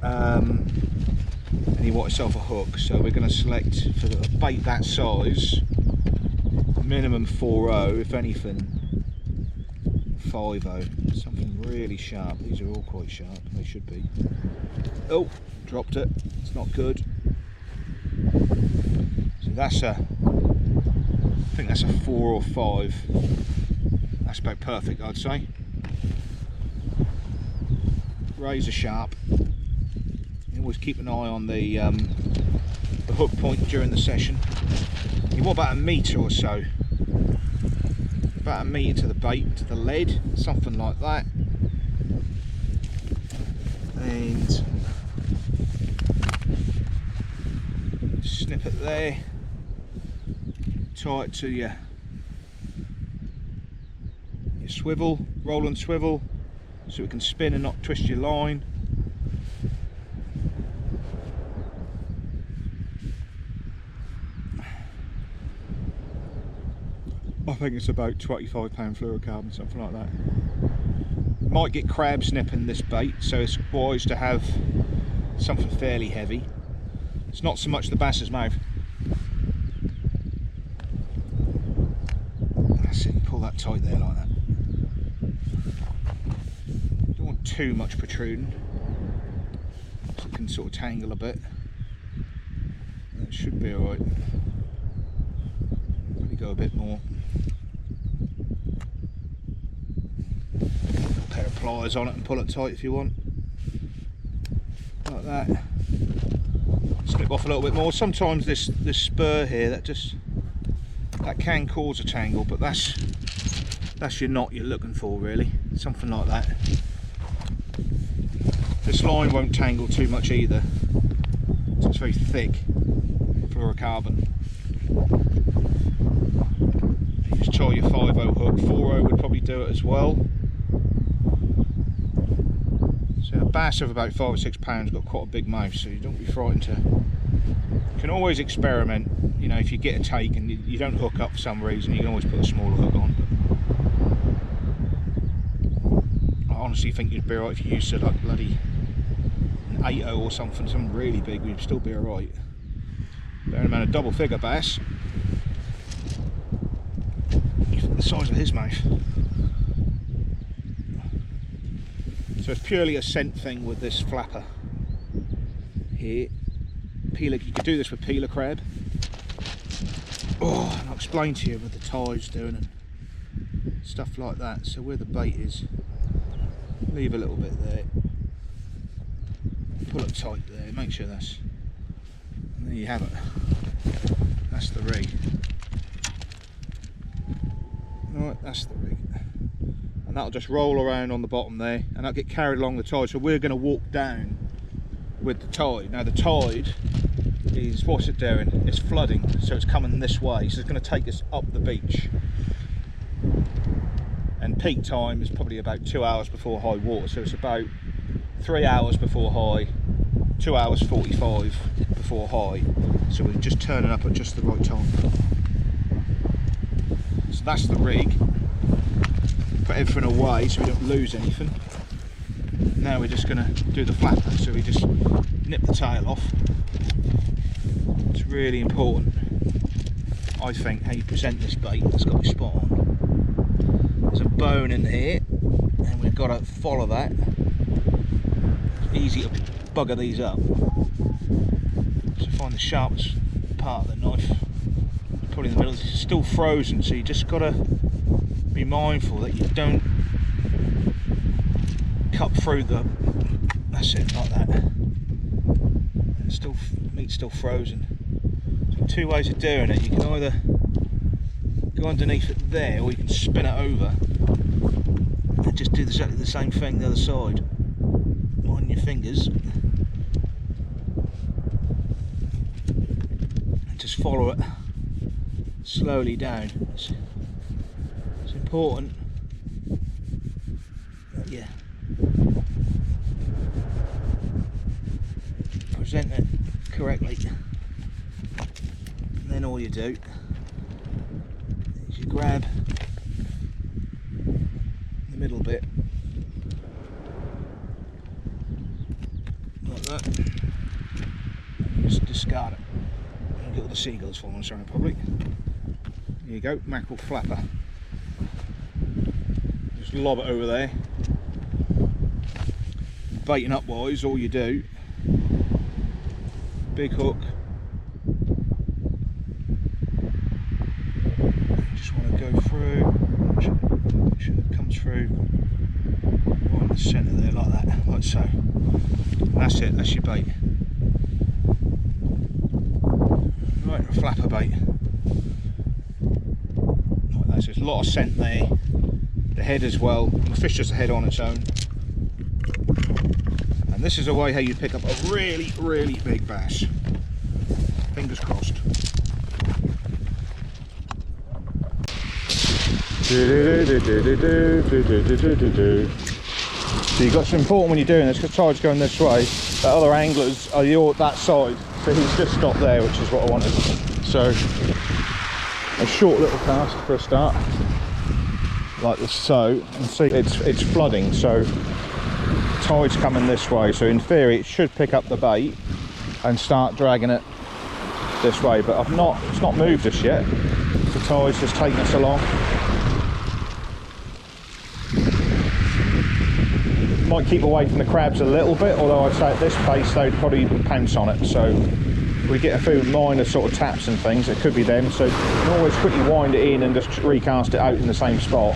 and you want yourself a hook. So we're going to select for a bait that size, minimum 4.0, if anything 5.0, something really sharp. These are all quite sharp, they should be. Oh, dropped it, it's not good. So that's I think that's a 4 or 5. That's about perfect, I'd say. Razor sharp. You always keep an eye on the hook point during the session. You want about 1 metre or so. About 1 metre to the bait, to the lead, something like that. And snip it there. Tie it to your swivel, roll and swivel, so it can spin and not twist your line. I think it's about £25 fluorocarbon, something like that. Might get crabs nipping this bait, so it's wise to have something fairly heavy. It's not so much the bass's mouth. That's it, pull that tight there like that. Don't want too much protruding, so it can sort of tangle a bit. It should be alright. Probably go a bit more. A pair of pliers on it and pull it tight if you want. Like that. Snip off a little bit more. Sometimes this spur here, that can cause a tangle, but that's your knot you're looking for, really. Something like that. This line won't tangle too much either. So it's very thick fluorocarbon. You just try your 5.0 hook. 4.0 would probably do it as well. So a bass of about 5 or 6 pounds got quite a big mouth, so you don't be frightened to. You can always experiment. You know, if you get a take and you don't hook up for some reason, you can always put a smaller hook on. But I honestly think you'd be alright if you used to like bloody an 8.0 or something really big. You'd still be alright. Bearing in mind a double figure bass, the size of his mouth. So it's purely a scent thing with this flapper here. Peeler, you could do this with peeler crab. Oh, and I'll explain to you with the tides doing and stuff like that. So where the bait is, leave a little bit there, pull it tight there, make sure that's, and there you have it. That's the rig. Right, that's the rig. And that'll just roll around on the bottom there, and that'll get carried along the tide. So we're going to walk down with the tide. Now the tide is, what's it doing? It's flooding, so it's coming this way, so it's going to take us up the beach. And peak time is probably about 2 hours before high water, so it's about 3 hours before high, 2 hours 45 before high. So we're just turning up at just the right time. So that's the rig. Put everything away so we don't lose anything. Now we're just going to do the flapper, so we just nip the tail off. It's really important, I think, how you present this bait. It's got to be spot on. There's a bone in here, and we've got to follow that. It's easy to bugger these up. So find the sharpest part of the knife. Probably in the middle. It's still frozen, so you just got to be mindful that you don't cut through the. That's it, like that. It's still, meat's still frozen. So 2 ways of doing it. You can either go underneath it there, or you can spin it over and just do exactly the same thing the other side. On your fingers, and just follow it slowly down. It's important that you present it correctly, and then all you do is you grab the middle bit like that. Just discard it. Look at all the seagulls falling around probably. Here you go, Mackerel Flapper. Just lob it over there. Baiting up wise, all you do, big hook. You just want to go through, make sure it comes through right in the centre there, like that, like so. That's it, that's your bait. Right, a flapper bait. Like that, so there's a lot of scent there. The head as well, the fish has a head on its own. And this is a way how you pick up a really, really big bass. Fingers crossed. So you've got some important when you're doing this, because tide's going this way, that other anglers are that side. So he's just stopped there, which is what I wanted. So a short little cast for a start, like this, so, and see it's flooding, so tide's coming this way, so in theory it should pick up the bait and start dragging it this way, but it's not moved just yet. The tide's just taking us along. Might keep away from the crabs a little bit, although I'd say at this pace they'd probably pounce on it, so we get a few minor sort of taps and things, it could be them, so you can always quickly wind it in and just recast it out in the same spot.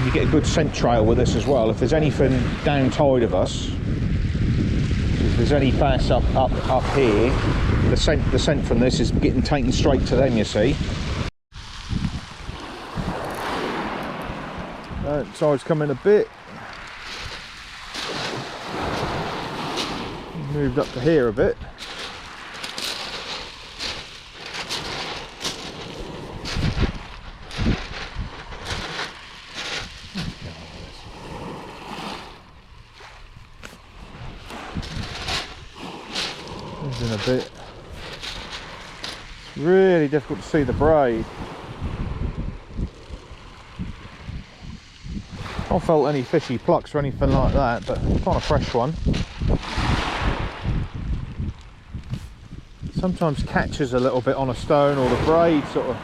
You get a good scent trail with this as well. If there's anything down tide of us, if there's any bass up here, the scent from this is getting taken straight to them, you see. Tide's coming a bit. Moved up to here a bit. In a bit. It's really difficult to see the braid. Not felt any fishy plucks or anything like that, but quite a fresh one. Sometimes catches a little bit on a stone, or the braid sort of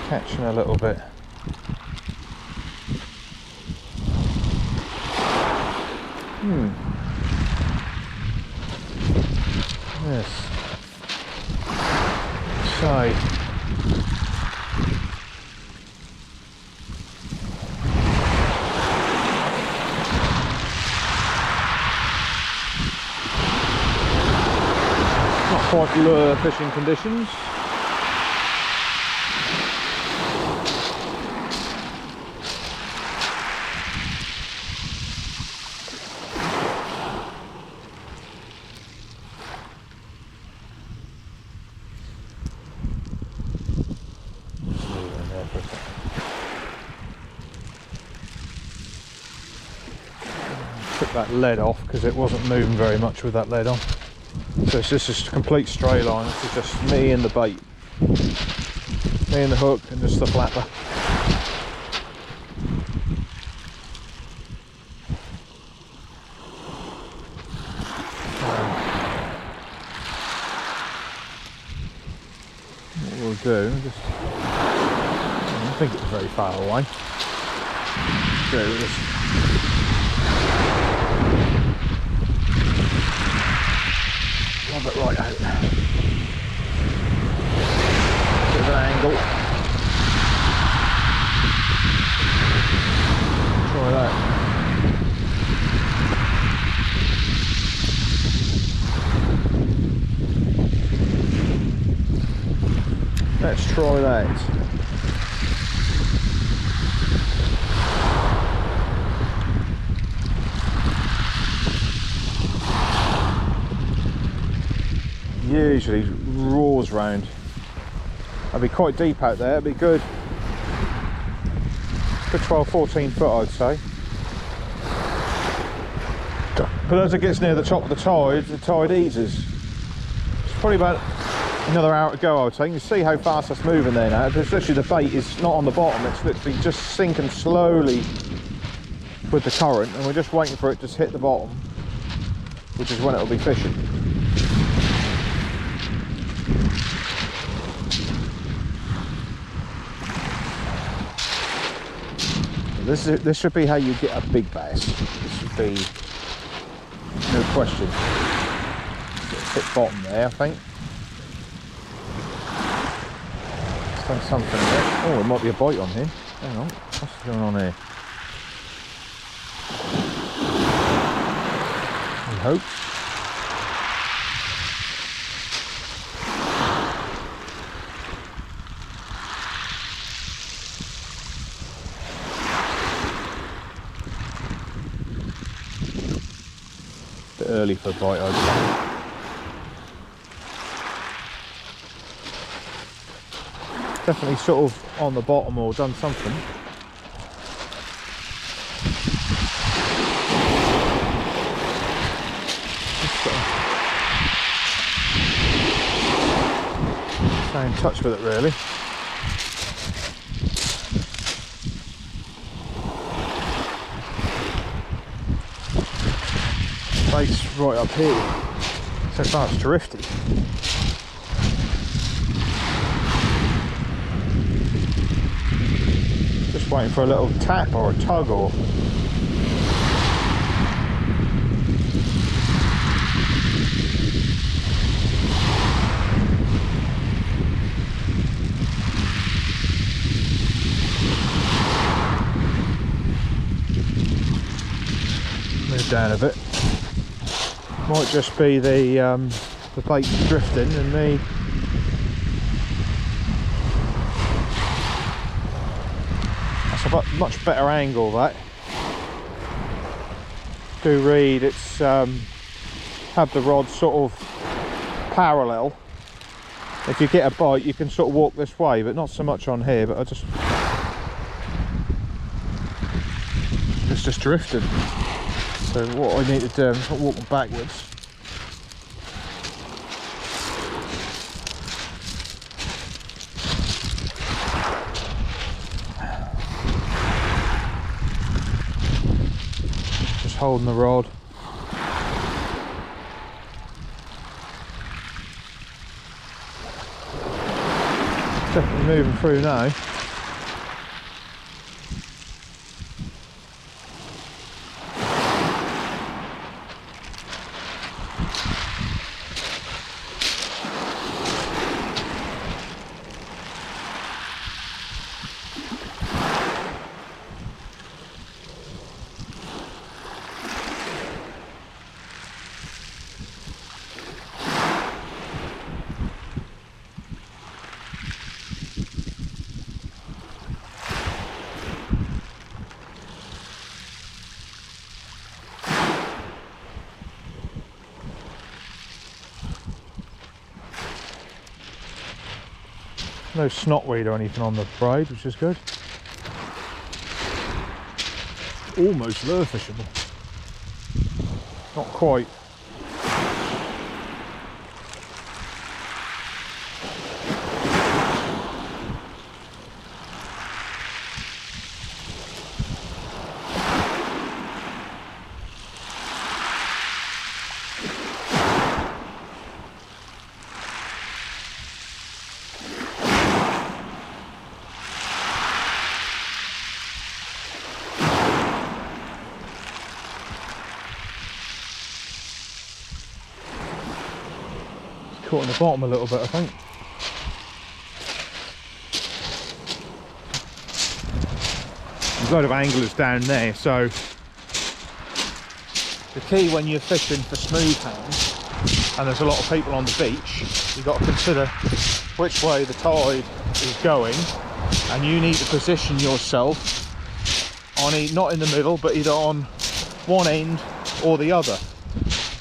catching a little bit. Yes. So not quite lure fishing conditions. Took that lead off because it wasn't moving very much with that lead on. So it's just a complete straight line. This is just me and the bait, me and the hook, and just the flapper. What we'll do, I don't think it's very far away. So just lob it right out. Bit of an angle. Try that. Let's try that. Usually roars round. It'll be quite deep out there. It'll be good 12, 14 foot, I'd say. But as it gets near the top of the tide eases. It's probably about another hour to go, I would say. You can see how fast that's moving there now. It's literally, the bait is not on the bottom, it's literally just sinking slowly with the current, and we're just waiting for it to hit the bottom, which is when it'll be fishing. This should be how you get a big bass. This should be no question. It's hit bottom there, I think. It's done something there. Oh, there might be a bite on here. Hang on, what's going on here? I hope. Bit early for a bite, I'd say. Definitely sort of on the bottom or done something. Stay in touch with it, really. Bait's right up here, so far it's drifted. Just waiting for a little tap or a tug or... Move down a bit. Might just be the bait drifting and me that's a much better angle. That do read it's have the rod sort of parallel. If you get a bite you can sort of walk this way, but not so much on here. But it's just drifted. So what I need to do is walk backwards. Just holding the rod. Definitely moving through now. No snotweed or anything on the braid, which is good. Almost lure fishable. Not quite. Caught in the bottom a little bit, I think. There's a load of anglers down there, so the key when you're fishing for smooth hands and there's a lot of people on the beach, you've got to consider which way the tide is going, and you need to position yourself on not in the middle, but either on one end or the other.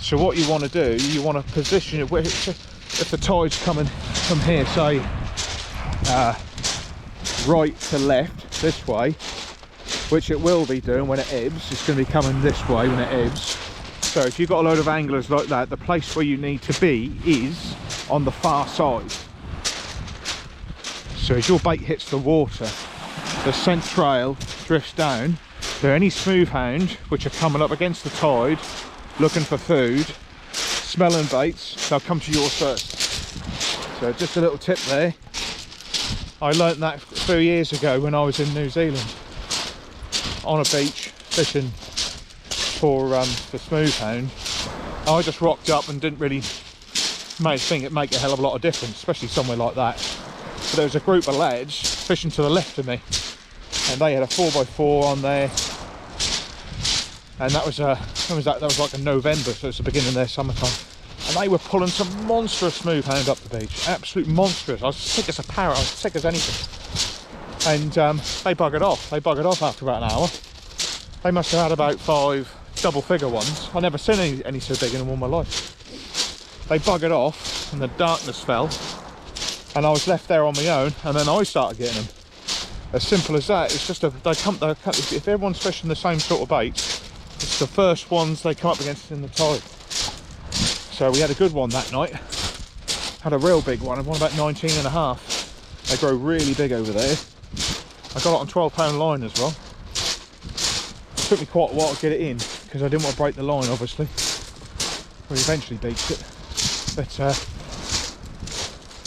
So what you want to do, you want to position it if the tide's coming from here, say right to left this way, which it will be doing when it ebbs. It's going to be coming this way when it ebbs. So if you've got a load of anglers like that, the place where you need to be is on the far side. So as your bait hits the water, the scent trail drifts down. So any smooth hound which are coming up against the tide looking for food, smelling baits, they'll come to yours first. So just a little tip there. I learnt that a few years ago when I was in New Zealand on a beach fishing for smooth hound. I just rocked up and didn't really think it'd make a hell of a lot of difference, especially somewhere like that. But there was a group of lads fishing to the left of me, and they had a 4x4 on there, and that was like in November, so it's the beginning of their summertime, and they were pulling some monstrous smooth hound up the beach, absolute monstrous. I was sick as a parrot, I was sick as anything, and they buggered off. They buggered off after about an hour. They must have had about 5 double-figure ones. I've never seen any so big in all my life. They buggered off, and the darkness fell, and I was left there on my own, and then I started getting them. As simple as that. It's just if everyone's fishing the same sort of baits, it's the first ones they come up against in the tide. So we had a good one that night. Had a real big one, about 19 and a half. They grow really big over there. I got it on 12-pound line as well. It took me quite a while to get it in because I didn't want to break the line, obviously. We eventually beached it. But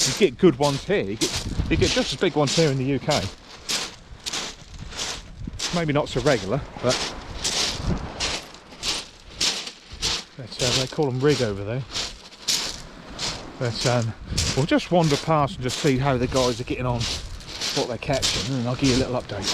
you get good ones here. You get just as big ones here in the UK. Maybe not so regular, but they call them rig over there. But we'll just wander past and just see how the guys are getting on, what they're catching, and I'll give you a little update.